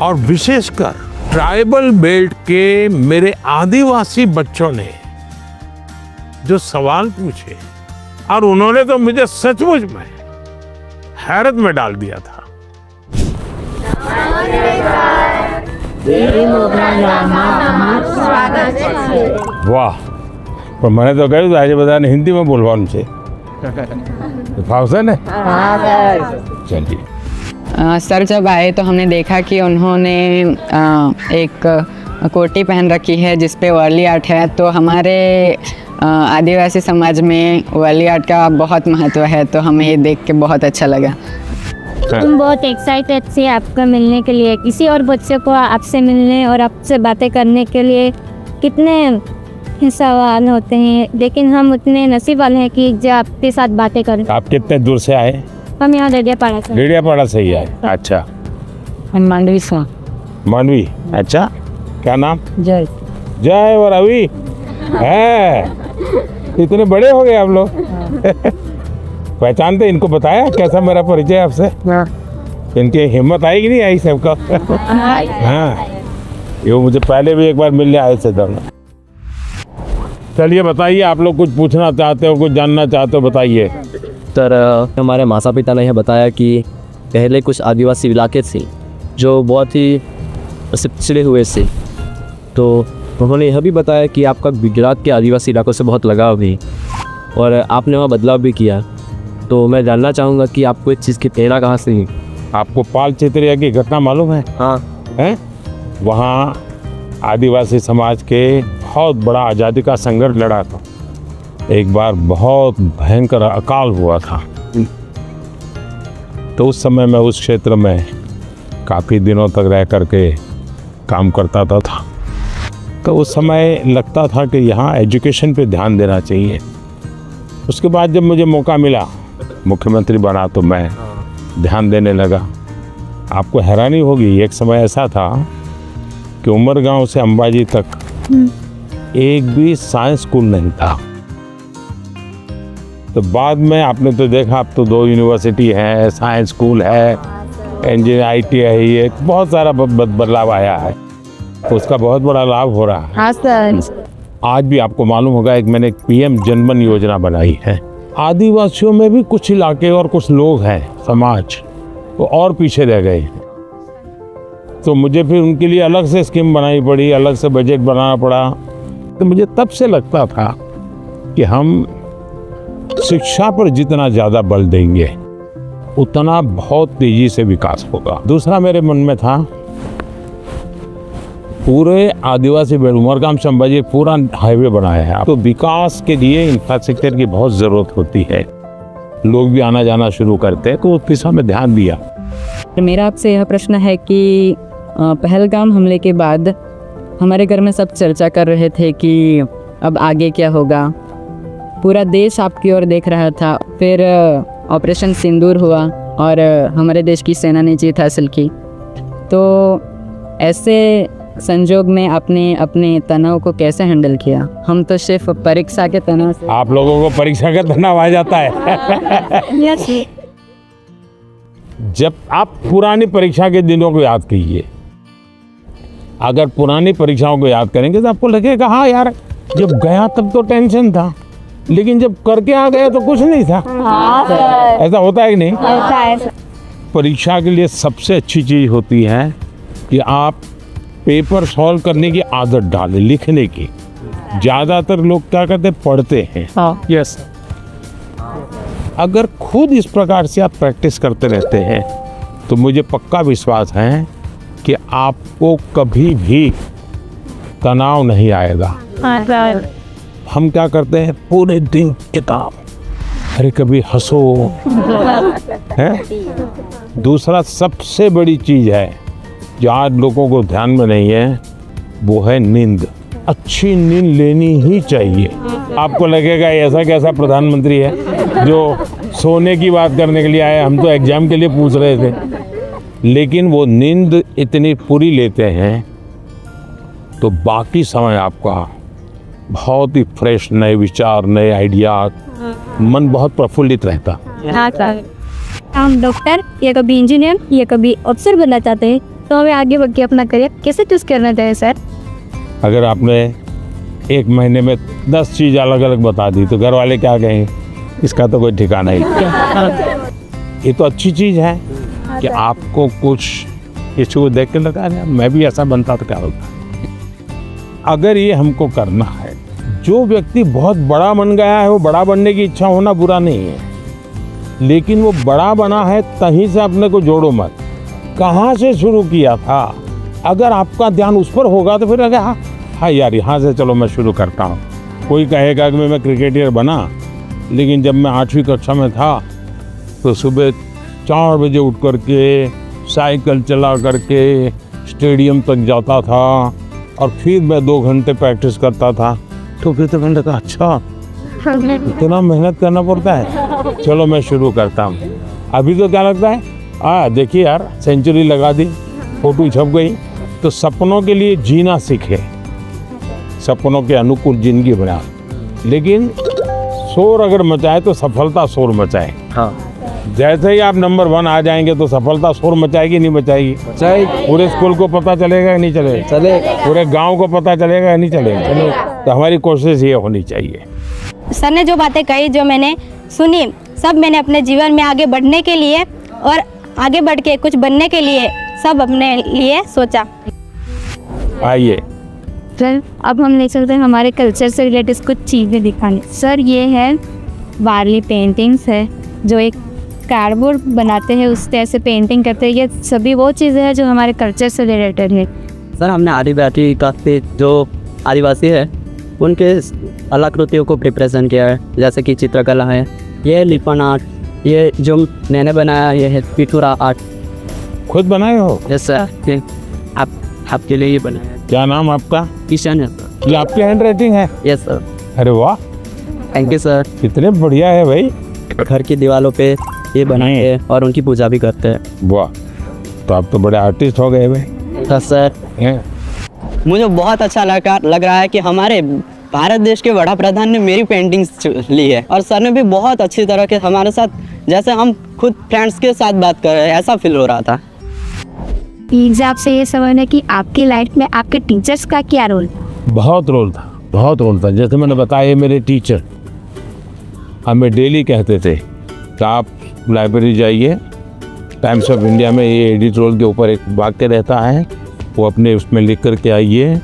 और विशेषकर tribal belt के मेरे आदिवासी बच्चों ने जो सवाल पूछे और उन्होंने तो मुझे सचमुच में हैरत में डाल दिया था। वाह, पर मैंने तो કહ્યું આજે બધાને હિન્દીમાં બોલવાનું છે। ફાવશે ને? चलिए। सर जब आए तो हमने देखा कि उन्होंने एक कोटी पहन रखी है जिस पे वर्ली आर्ट है। तो हमारे आदिवासी समाज में वर्ली आर्ट का बहुत महत्व है, तो हमें ये देख के बहुत अच्छा लगा। तुम बहुत एक्साइटेड थे आपको मिलने के लिए। किसी और बच्चे को आपसे मिलने और आपसे बातें करने के लिए कितने सवाल होते हैं, लेकिन हम उतने नसीब वाले हैं कि जो आपके साथ बातें करें। आप कितने दूर से आए? हम यहाँ डेडियापाड़ा से। डेडियापाड़ा से ही आए? अच्छा। मांडवी से। मांडवी, अच्छा। क्या नाम? जय। जय और रवि है। इतने बड़े हो गए आप लोग। पहचानते? इनको बताया कैसा मेरा परिचय आपसे? इनकी हिम्मत आई कि नहीं आई सबका? हाँ, ये मुझे पहले भी एक बार मिलने आए थे दोनों। चलिए बताइए, आप लोग कुछ पूछना चाहते हो, कुछ जानना चाहते हो, बताइए। सर हमारे माता पिता ने यह बताया कि पहले कुछ आदिवासी इलाके थे जो बहुत ही पिछड़े हुए थे, तो उन्होंने यह भी बताया कि आपका गुजरात के आदिवासी इलाकों से बहुत लगाव भी और आपने वहाँ बदलाव भी किया। तो मैं जानना चाहूँगा कि आपको इस चीज़ की प्रेरणा कहाँ से हुई? आपको पाल चित्रिया की घटना मालूम है? हाँ। हैं? वहाँ आदिवासी समाज के बहुत बड़ा आज़ादी का संघर्ष लड़ा था। एक बार बहुत भयंकर अकाल हुआ था, तो उस समय मैं उस क्षेत्र में काफ़ी दिनों तक रह करके काम करता था। तो उस समय लगता था कि यहाँ एजुकेशन पे ध्यान देना चाहिए। उसके बाद जब मुझे मौका मिला, मुख्यमंत्री बना, तो मैं ध्यान देने लगा। आपको हैरानी होगी, एक समय ऐसा था कि उमरगांव से अंबाजी तक एक भी साइंस स्कूल नहीं था। तो बाद में आपने तो देखा, अब तो 2 यूनिवर्सिटी है, साइंस स्कूल है, इंजीनियर ITI है, बहुत सारा बदलाव आया है। उसका बहुत बड़ा लाभ हो रहा है। हाँ सर। आज भी आपको मालूम होगा, एक मैंने PM जनमन योजना बनाई है। आदिवासियों में भी कुछ इलाके और कुछ लोग हैं, समाज वो और पीछे रह गए, तो मुझे फिर उनके लिए अलग से स्कीम बनानी पड़ी, अलग से बजट बनाना पड़ा। तो मुझे तब से लगता था कि हम शिक्षा पर जितना ज़्यादा बल देंगे उतना बहुत तेजी से विकास होगा। दूसरा मेरे मन में था, पूरे आदिवासी बेल्ट उमरगाम से अंबाजी पूरा हाईवे बनाया है, तो विकास के लिए इंफ्रास्ट्रक्चर की बहुत ज़रूरत होती है। लोग भी आना जाना शुरू करते हैं, तो उस दिशा में ध्यान दिया। मेरा आपसे यह प्रश्न है कि पहलगाम हमले के बाद हमारे घर में सब चर्चा कर रहे थे कि अब आगे क्या होगा। पूरा देश आपकी ओर देख रहा था। फिर ऑपरेशन सिंदूर हुआ और हमारे देश की सेना ने जीत हासिल की। तो ऐसे संजोग में आपने अपने तनाव को कैसे हैंडल किया? हम तो सिर्फ परीक्षा के तनाव से। आप लोगों को परीक्षा का तनाव आ जाता है। जब आप पुरानी परीक्षा के दिनों को याद कीजिए, अगर पुरानी परीक्षाओं को याद करेंगे तो आपको लगेगा हाँ यार, जब गया तब तो टेंशन था, लेकिन जब करके आ गए तो कुछ नहीं था। ऐसा होता है कि नहीं? होता है। परीक्षा के लिए सबसे अच्छी चीज़ होती है कि आप पेपर सॉल्व करने की आदत डालें, लिखने की। ज़्यादातर लोग क्या करते हैं, पढ़ते हैं। यस, अगर खुद इस प्रकार से आप प्रैक्टिस करते रहते हैं तो मुझे पक्का विश्वास है कि आपको कभी भी तनाव नहीं आएगा। हम क्या करते हैं, पूरे दिन किताब, अरे कभी हंसो है। दूसरा सबसे बड़ी चीज़ है जो आज लोगों को ध्यान में नहीं है, वो है नींद। अच्छी नींद लेनी ही चाहिए। आपको लगेगा ऐसा कैसा प्रधानमंत्री है जो सोने की बात करने के लिए आए, हम तो एग्जाम के लिए पूछ रहे थे। लेकिन वो नींद इतनी पूरी लेते हैं तो बाकी समय आपका बहुत ही फ्रेश, नए विचार, नए आइडिया, मन बहुत प्रफुल्लित रहता। हाँ सर, हम डॉक्टर या कभी इंजीनियर या कभी अफसर बनना चाहते हैं, तो हमें आगे बढ़ के अपना करियर कैसे चूज़ करना चाहिए सर? अगर आपने एक महीने में 10 चीज़ अलग अलग बता दी तो घर वाले क्या कहेंगे? इसका तो कोई ठिकाना ही नहीं। ये तो अच्छी चीज़ है कि आपको कुछ किसी को देख के लगा रहे मैं भी ऐसा बनता तो क्या होता। अगर ये हमको करना है, जो व्यक्ति बहुत बड़ा बन गया है वो बड़ा बनने की इच्छा होना बुरा नहीं है, लेकिन वो बड़ा बना है तहीं से अपने को जोड़ो मत। कहाँ से शुरू किया था? अगर आपका ध्यान उस पर होगा तो फिर अगर हाँ यार यहाँ से चलो मैं शुरू करता हूँ। कोई कहेगा कि मैं क्रिकेटर बना, लेकिन जब मैं 8वीं कक्षा में था तो सुबह 4 बजे उठ करके साइकिल चला करके स्टेडियम तक जाता था और फिर मैं 2 घंटे प्रैक्टिस करता था। तो फिर तो मैंने लगा अच्छा इतना मेहनत करना पड़ता है, चलो मैं शुरू करता हूँ। अभी तो क्या लगता है देखिए यार सेंचुरी लगा दी, फोटो छप गई। तो सपनों के लिए जीना सीखे, सपनों के अनुकूल जिंदगी बना, लेकिन शोर अगर मचाए तो सफलता शोर मचाए। हाँ जैसे ही आप नंबर 1 आ जाएंगे तो सफलता शोर मचाएगी नहीं मचाएगी? पूरे स्कूल को पता चलेगा नहीं चलेगा? पूरे गांव को पता चलेगा नहीं चलेगा? तो हमारी कोशिश ये होनी चाहिए। सर ने जो बातें कही, जो मैंने सुनी, सब मैंने अपने जीवन में आगे बढ़ने के लिए और आगे बढ़ के कुछ बनने के लिए सब अपने लिए सोचा। आइए सर अब हम ले चलते हैं हमारे कल्चर से रिलेटेड कुछ चीज़ें दिखाने। सर ये है वारली पेंटिंग्स है, जो एक कार्डबोर्ड बनाते हैं उससे ऐसे पेंटिंग करते हैं। ये सभी वो चीज़ें हैं जो हमारे कल्चर से रिलेटेड है। सर हमने आदिवासी काफ़ी जो आदिवासी है उनके कलाकृतियों को रिप्रेजेंट किया है, जैसे कि चित्रकला है, ये लिपन आर्ट, ये जो मैंने बनाया ये है पिथुरा आर्ट। खुद बनाए हो? यस सर, आपके लिए ये बनाया है। क्या नाम आपका? किशन है सर। ये आपकी हैंड राइटिंग है? Yes sir. अरे वाह, थैंक यू सर। कितने बढ़िया है भाई। घर की दीवारों पे ये बनाए हैं और उनकी पूजा भी करते हैं। वाह, तो आप तो बड़े आर्टिस्ट हो गए भाई। तो सर हैं? मुझे बहुत अच्छा लग रहा है कि हमारे भारत देश के वड़ा प्रधान ने मेरी पेंटिंग्स ली है और सर ने भी बहुत अच्छी तरह के हमारे साथ, जैसे हम खुद फ्रेंड्स के साथ बात कर रहे हैं ऐसा फील हो रहा था। प्लीज आपसे ये समझना कि आपकी लाइफ में आपके टीचर्स का क्या रोल? बहुत रोल था, बहुत रोल था। जैसे मैंने बताया मेरे टीचर हमें डेली कहते थे कि आप लाइब्रेरी जाइए, टाइम्स ऑफ इंडिया में ये एडिटोरियल के ऊपर एक वाक्य रहता है, वो अपने उसमें लिख करके आइए,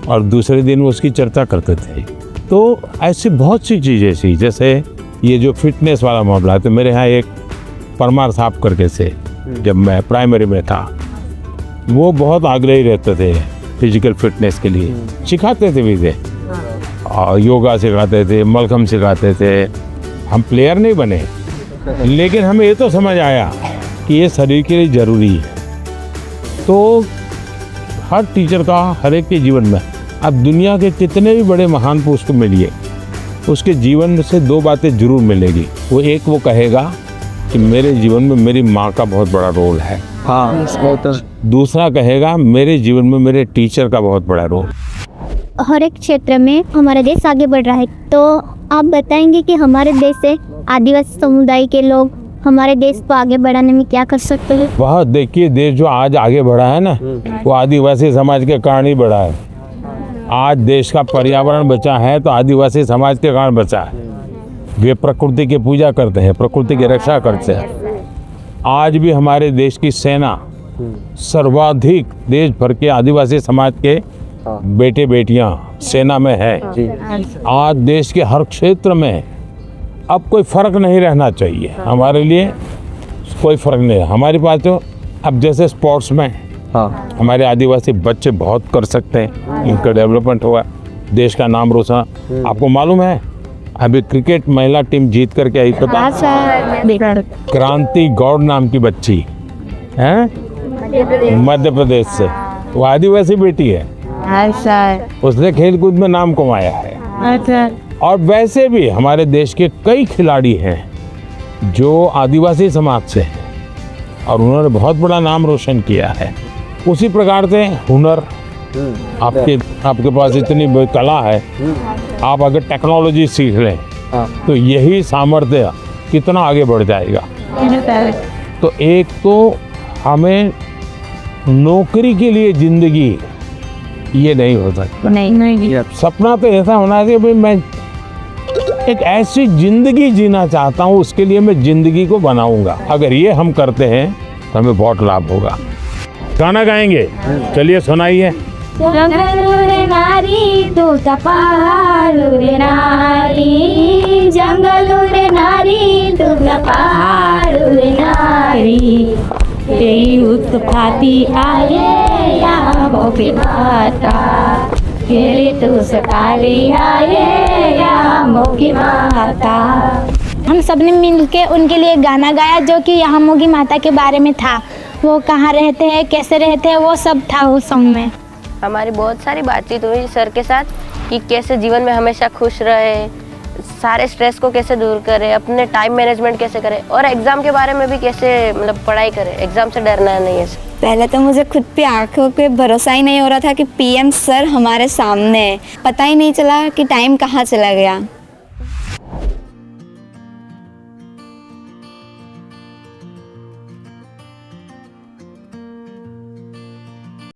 और दूसरे दिन वो उसकी चर्चा करते थे। तो ऐसी बहुत सी चीज़ें थी, जैसे ये जो फिटनेस वाला मामला है, तो मेरे यहाँ एक परमार साहब करके से, जब मैं प्राइमरी में था, वो बहुत आग्रही रहते थे फिजिकल फिटनेस के लिए, सिखाते थे भी थे, और योगा सिखाते थे, मलखम सिखाते थे। हम प्लेयर नहीं बने, लेकिन हमें ये तो समझ आया कि ये शरीर के लिए ज़रूरी है। तो हर टीचर का हर एक के जीवन में, अब दुनिया के कितने भी बड़े महान पुरुष को मिलिए, उसके जीवन से 2 बातें जरूर मिलेगी। वो एक वो कहेगा कि मेरे जीवन में मेरी माँ का बहुत बड़ा रोल है, हाँ तो दूसरा कहेगा मेरे जीवन में मेरे टीचर का बहुत बड़ा रोल। हर एक क्षेत्र में हमारा देश आगे बढ़ रहा है, तो आप बताएंगे कि हमारे देश से आदिवासी समुदाय के लोग हमारे देश को आगे बढ़ाने में क्या कर सकते हैं? वह देखिए, देश जो आज आगे बढ़ा है ना, वो आदिवासी समाज के कारण ही बढ़ा है। आज देश का पर्यावरण बचा है तो आदिवासी समाज के कारण बचा है। वे प्रकृति की पूजा करते हैं, प्रकृति की रक्षा करते हैं। आज भी हमारे देश की सेना सर्वाधिक देश भर के आदिवासी समाज के बेटे बेटियां सेना में है। आज देश के हर क्षेत्र में अब कोई फर्क नहीं रहना चाहिए, हमारे लिए कोई फर्क नहीं है। हमारे पास तो अब जैसे स्पोर्ट्स में हमारे आदिवासी बच्चे बहुत कर सकते हैं, इनका डेवलपमेंट हुआ, देश का नाम रोशन। आपको मालूम है अभी क्रिकेट महिला टीम जीत करके आई, पता? क्रांति गौड़ नाम की बच्ची है, मध्य प्रदेश से, वो आदिवासी बेटी है, उसने खेलकूद में नाम कमाया है। और वैसे भी हमारे देश के कई खिलाड़ी हैं जो आदिवासी समाज से हैं और उन्होंने बहुत बड़ा नाम रोशन किया है। उसी प्रकार से हुनर, आपके पास इतनी कला है, आप अगर टेक्नोलॉजी सीख लें तो यही सामर्थ्य कितना आगे बढ़ जाएगा। तो एक तो हमें नौकरी के लिए जिंदगी ये नहीं हो सकता। नहीं सपना तो ऐसा होना चाहिए भाई मैं एक ऐसी जिंदगी जीना चाहता हूँ, उसके लिए मैं जिंदगी को बनाऊंगा। अगर ये हम करते हैं तो हमें बहुत लाभ होगा। गाना गाएंगे, चलिए सुनाइए। जंगलूरे नारी तू तपालूरे नारी, जंगलूरे नारी तू तपालूरे नारी, तेरी उत्पाती आये या मोके माता, तेरी तू सतारी आये या मोके माता। हम सब ने मिल के उनके लिए गाना गाया जो कि यहाँ मोगी माता के बारे में था। वो कहाँ रहते हैं, कैसे रहते हैं, वो सब था उस सॉन्ग में। हमारी बहुत सारी बातचीत हुई सर के साथ कि कैसे जीवन में हमेशा खुश रहे, सारे स्ट्रेस को कैसे दूर करे, अपने टाइम मैनेजमेंट कैसे करे और एग्ज़ाम के बारे में भी कैसे मतलब पढ़ाई करे, एग्ज़ाम से डरना नहीं है। पहले तो मुझे खुद पे आंखों पे भरोसा ही नहीं हो रहा था कि पीएम सर हमारे सामने है। पता ही नहीं चला कि टाइम कहाँ चला गया।